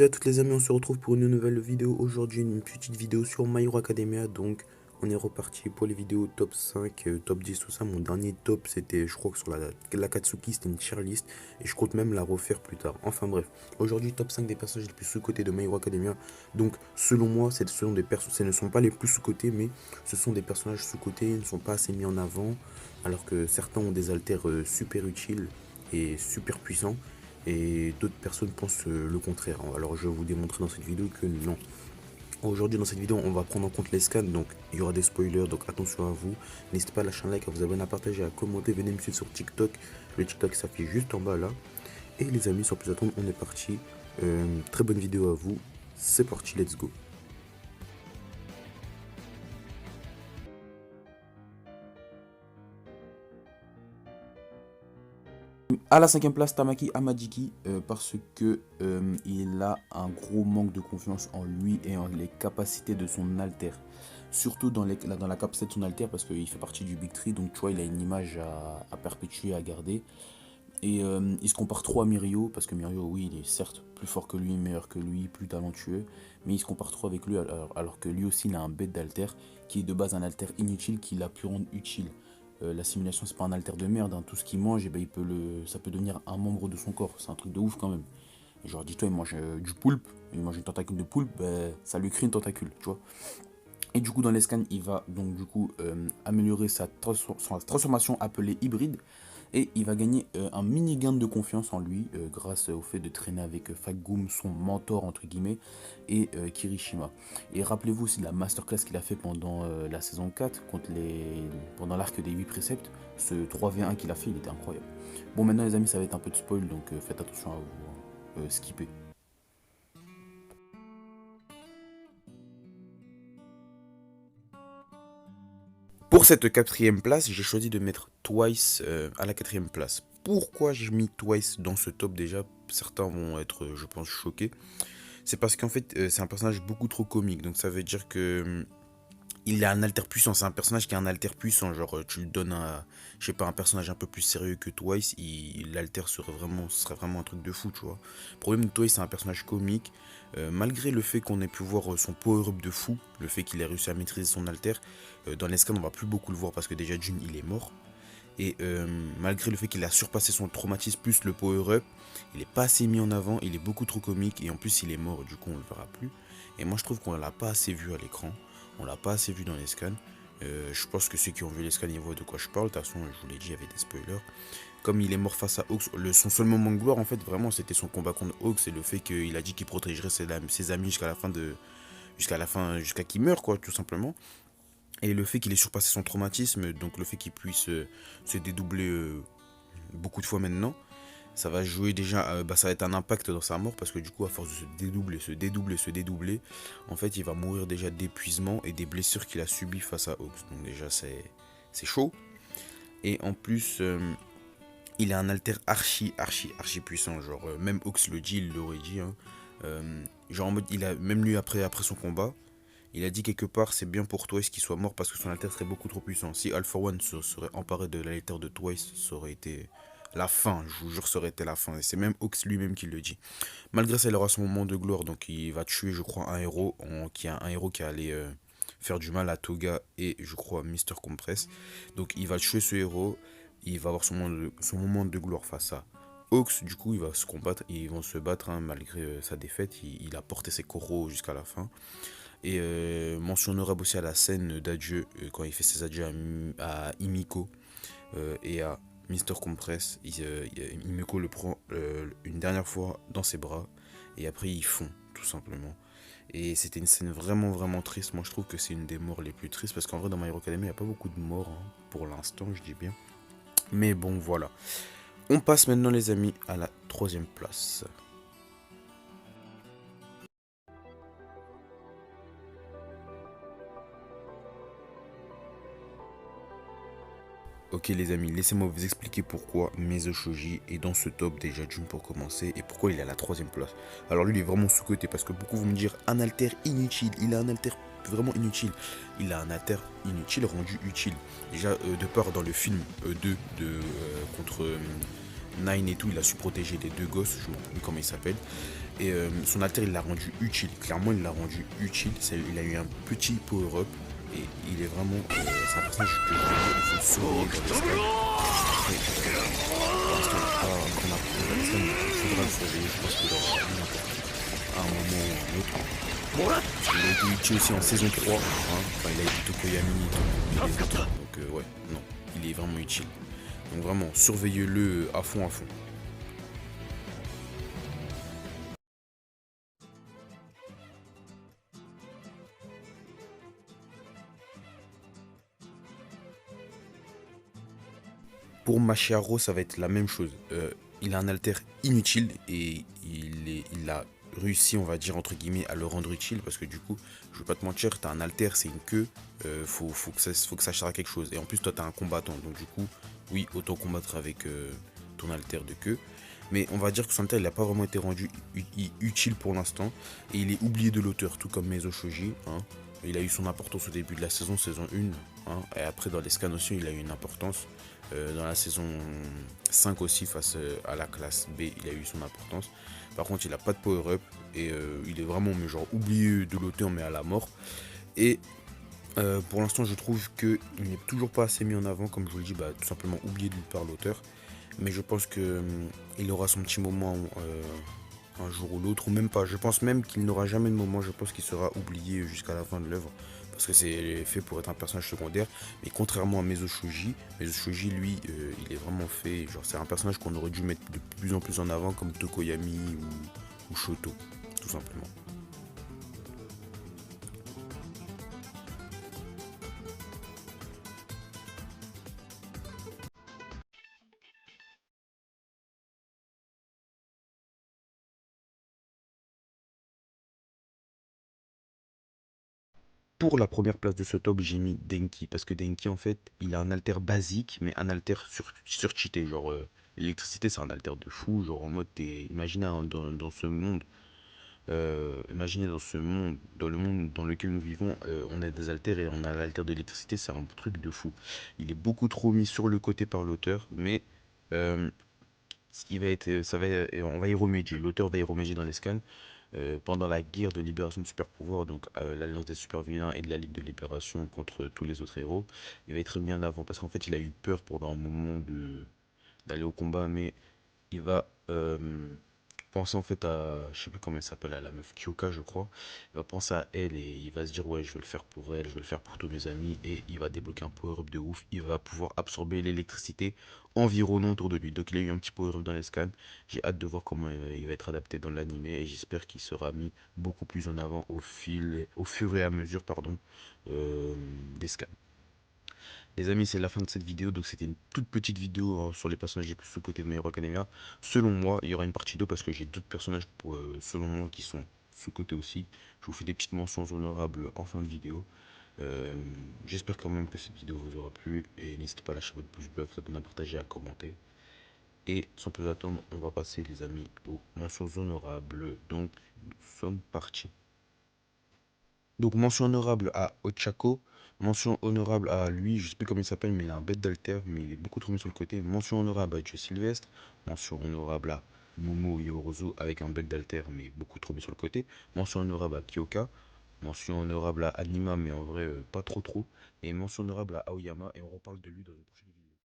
à toutes les amis, on se retrouve pour une nouvelle vidéo. Aujourd'hui, une petite vidéo sur My Hero Academia. Donc, on est reparti pour les vidéos top 5, top 10, tout ça. Mon dernier top, c'était, je crois que sur l'Akatsuki, c'était une tier list. Et je compte même la refaire plus tard. Enfin bref, aujourd'hui, top 5 des personnages les plus sous-cotés de My Hero Academia. Donc, selon moi, ce ne sont pas les plus sous-cotés, mais ce sont des personnages sous-cotés. Ils ne sont pas assez mis en avant. Alors que certains ont des alters super utiles et super puissants. Et d'autres personnes pensent le contraire. Alors je vais vous démontrer dans cette vidéo que non. Aujourd'hui dans cette vidéo on va prendre en compte les scans, donc il y aura des spoilers, donc attention à vous. N'hésitez pas à lâcher un like, à vous abonner, à partager, à commenter, venez me suivre sur TikTok. Le TikTok s'affiche juste en bas là. Et les amis, sans plus attendre, on est parti. Très bonne vidéo à vous. C'est parti, let's go. À la cinquième place, Tamaki Amadiki, parce que il a un gros manque de confiance en lui et en les capacités de son alter. Surtout dans la capacité de son alter, parce qu'il fait partie du Big Tree, donc tu vois, il a une image à perpétuer, à garder. Et il se compare trop à Mirio, parce que Mirio, oui, il est certes plus fort que lui, meilleur que lui, plus talentueux, mais il se compare trop avec lui, alors que lui aussi, il a un bête d'alter, qui est de base un alter inutile, qu'il a pu rendre utile. L'assimilation, c'est pas un alter de merde, hein. Tout ce qu'il mange, eh ben, ça peut devenir un membre de son corps, c'est un truc de ouf quand même. Genre, dis-toi, il mange du poulpe, il mange une tentacule de poulpe, ben, ça lui crée une tentacule, tu vois. Et du coup, dans les scans, il va donc du coup améliorer sa transformation appelée hybride. Et il va gagner un mini gain de confiance en lui grâce au fait de traîner avec Fagum, son mentor entre guillemets, et Kirishima. Et rappelez-vous aussi de la masterclass qu'il a fait pendant la saison 4, pendant l'arc des 8 préceptes. Ce 3v1 qu'il a fait, il était incroyable. Bon, maintenant les amis, ça va être un peu de spoil, donc faites attention à vous skipper. Pour cette quatrième place, j'ai choisi de mettre Twice à la quatrième place. Pourquoi j'ai mis Twice dans ce top déjà? Certains vont être, je pense, choqués. C'est parce qu'en fait, c'est un personnage beaucoup trop comique. Donc ça veut dire que il a un alter puissant. C'est un personnage qui a un alter puissant. Genre, tu le donnes à, je sais pas, un personnage un peu plus sérieux que Twice, l'alter serait vraiment un truc de fou, tu vois. Le problème de Twice, c'est un personnage comique. Malgré le fait qu'on ait pu voir son power-up de fou, le fait qu'il ait réussi à maîtriser son alter, dans les scans, on va plus beaucoup le voir parce que déjà, June, il est mort. Et malgré le fait qu'il a surpassé son traumatisme plus le power-up, il est pas assez mis en avant, il est beaucoup trop comique et en plus il est mort, du coup on le verra plus. Et moi je trouve qu'on l'a pas assez vu à l'écran, on l'a pas assez vu dans les scans. Je pense que ceux qui ont vu les scans ils voient de quoi je parle, de toute façon je vous l'ai dit, il y avait des spoilers. Comme il est mort face à Hawks, son seul moment de gloire en fait vraiment c'était son combat contre Hawks et le fait qu'il a dit qu'il protégerait ses amis jusqu'à qu'il meure quoi tout simplement. Et le fait qu'il ait surpassé son traumatisme, donc le fait qu'il puisse se dédoubler beaucoup de fois maintenant, ça va jouer déjà, ça va être un impact dans sa mort parce que du coup, à force de se dédoubler, en fait, il va mourir déjà d'épuisement et des blessures qu'il a subies face à Hawks. Donc déjà, c'est chaud. Et en plus, il a un alter archi puissant. Genre, même Hawks le dit, il l'aurait dit. Hein. Genre en mode, même lui après son combat, il a dit quelque part, c'est bien pour Twice qu'il soit mort parce que son alter serait beaucoup trop puissant. Si Alpha One se serait emparé de l'alter de Twice, ça aurait été la fin, je vous jure, ça aurait été la fin. Et c'est même Hawks lui-même qui le dit. Malgré ça, il aura son moment de gloire, donc il va tuer, je crois, un héros, un héros qui allait faire du mal à Toga et, je crois, Mister Compress. Donc il va tuer ce héros, il va avoir son moment de gloire face à Hawks. Du coup, il va se combattre, et ils vont se battre, hein, malgré sa défaite. Il a porté ses coraux jusqu'à la fin. Et mention honorable aussi à la scène d'adieu, quand il fait ses adieux à Himiko et à Mister Compress. Himiko le prend une dernière fois dans ses bras et après ils fond tout simplement. Et c'était une scène vraiment triste. Moi je trouve que c'est une des morts les plus tristes parce qu'en vrai dans My Hero Academia il n'y a pas beaucoup de morts, hein, pour l'instant je dis bien. Mais bon voilà. On passe maintenant les amis à la troisième place. Ok les amis, laissez-moi vous expliquer pourquoi Mezo Shoji est dans ce top déjà d'une pour commencer et pourquoi il est à la troisième place. Alors lui il est vraiment sous-coté parce que beaucoup vont me dire un alter inutile, il a un alter vraiment inutile. Il a un alter inutile rendu utile. Déjà de part dans le film 2 contre Nine et tout, il a su protéger les deux gosses, je ne sais plus comment il s'appelle. Et son alter, il l'a rendu utile. Clairement, il l'a rendu utile. Il a eu un petit power-up. Et il est vraiment. C'est un personnage que il faut surveiller dans les scans. Après, pour l'instant, il n'a pas encore appris dans les scans, mais il faudra le surveiller. Je pense qu'il aura une importance à un moment ou à un autre. Parce qu'il a été utile aussi en saison 3. Hein. Enfin, il a été Tokoyami et les autres. Donc, ouais, non, il est vraiment utile. Donc, vraiment, surveillez-le à fond, à fond. Pour Machiaro, ça va être la même chose. Il a un alter inutile et il a réussi, on va dire, entre guillemets, à le rendre utile parce que du coup, je vais pas te mentir, t'as un alter, c'est une queue, faut que ça sert à quelque chose. Et en plus, toi, t'as un combattant, donc du coup, oui, autant combattre avec ton alter de queue. Mais on va dire que son alter, il n'a pas vraiment été rendu utile pour l'instant et il est oublié de l'auteur, tout comme Mezo Shoji. Hein. Il a eu son importance au début de la saison, saison 1. Hein, et après, dans les scans aussi, il a eu une importance. Dans la saison 5 aussi, face à la classe B, il a eu son importance. Par contre, il n'a pas de power-up. Et il est vraiment mais genre oublié de l'auteur, mais à la mort. Et pour l'instant, je trouve qu'il n'est toujours pas assez mis en avant. Comme je vous le dis, bah, tout simplement oublié par l'auteur. Mais je pense que il aura son petit moment un jour ou l'autre, ou même pas. Je pense même qu'il n'aura jamais de moment. Je pense qu'il sera oublié jusqu'à la fin de l'œuvre. Parce que c'est fait pour être un personnage secondaire. Mais contrairement à Mezo Shoji, lui, il est vraiment fait. Genre, c'est un personnage qu'on aurait dû mettre de plus en plus en avant, comme Tokoyami ou Shoto, tout simplement. Pour la première place de ce top, j'ai mis Denki. Parce que Denki, en fait, il a un alter basique, mais un alter surcheaté. Genre, l'électricité, c'est un alter de fou. Genre, en mode, imaginez hein, dans ce monde. Imaginez dans ce monde, dans le monde dans lequel nous vivons, on a des alters et on a l'alter de l'électricité, c'est un truc de fou. Il est beaucoup trop mis sur le côté par l'auteur, mais euh, ce qui va être, on va y remédier. L'auteur va y remédier dans les scans. Pendant la guerre de libération de super pouvoirs, donc l'Alliance des super vilains et de la Ligue de libération contre tous les autres héros, il va être mis en avant parce qu'en fait il a eu peur pendant un moment d'aller au combat, mais il va penser en fait à, je sais plus comment elle s'appelle, à la meuf Kyoka je crois, il va penser à elle et il va se dire ouais je vais le faire pour elle, je vais le faire pour tous mes amis et il va débloquer un power-up de ouf, il va pouvoir absorber l'électricité environnant autour de lui, donc il a eu un petit power-up dans les scans, j'ai hâte de voir comment il va être adapté dans l'animé et j'espère qu'il sera mis beaucoup plus en avant au fur et à mesure pardon, euh, des scans. Les amis, c'est la fin de cette vidéo. Donc, c'était une toute petite vidéo sur les personnages les plus sous-cotés de My Hero Academia. Selon moi, il y aura une partie 2 parce que j'ai d'autres personnages, selon moi, qui sont sous-cotés aussi. Je vous fais des petites mentions honorables en fin de vidéo. Euh, J'espère quand même que cette vidéo vous aura plu. Et n'hésitez pas à lâcher votre pouce bleu, ça donne à partager, à commenter. Et sans plus attendre, on va passer, les amis, aux mentions honorables. Donc, nous sommes partis. Donc mention honorable à Ochako, mention honorable à lui, je sais plus comment il s'appelle, mais il a un bête d'alter, mais il est beaucoup trop mis sur le côté. Mention honorable à Joe Sylvestre, mention honorable à Momo Yorozu avec un bête d'alter, mais beaucoup trop mis sur le côté. Mention honorable à Kyoka, mention honorable à Anima, mais en vrai pas trop trop. Et mention honorable à Aoyama, et on reparle de lui dans une prochaine vidéo.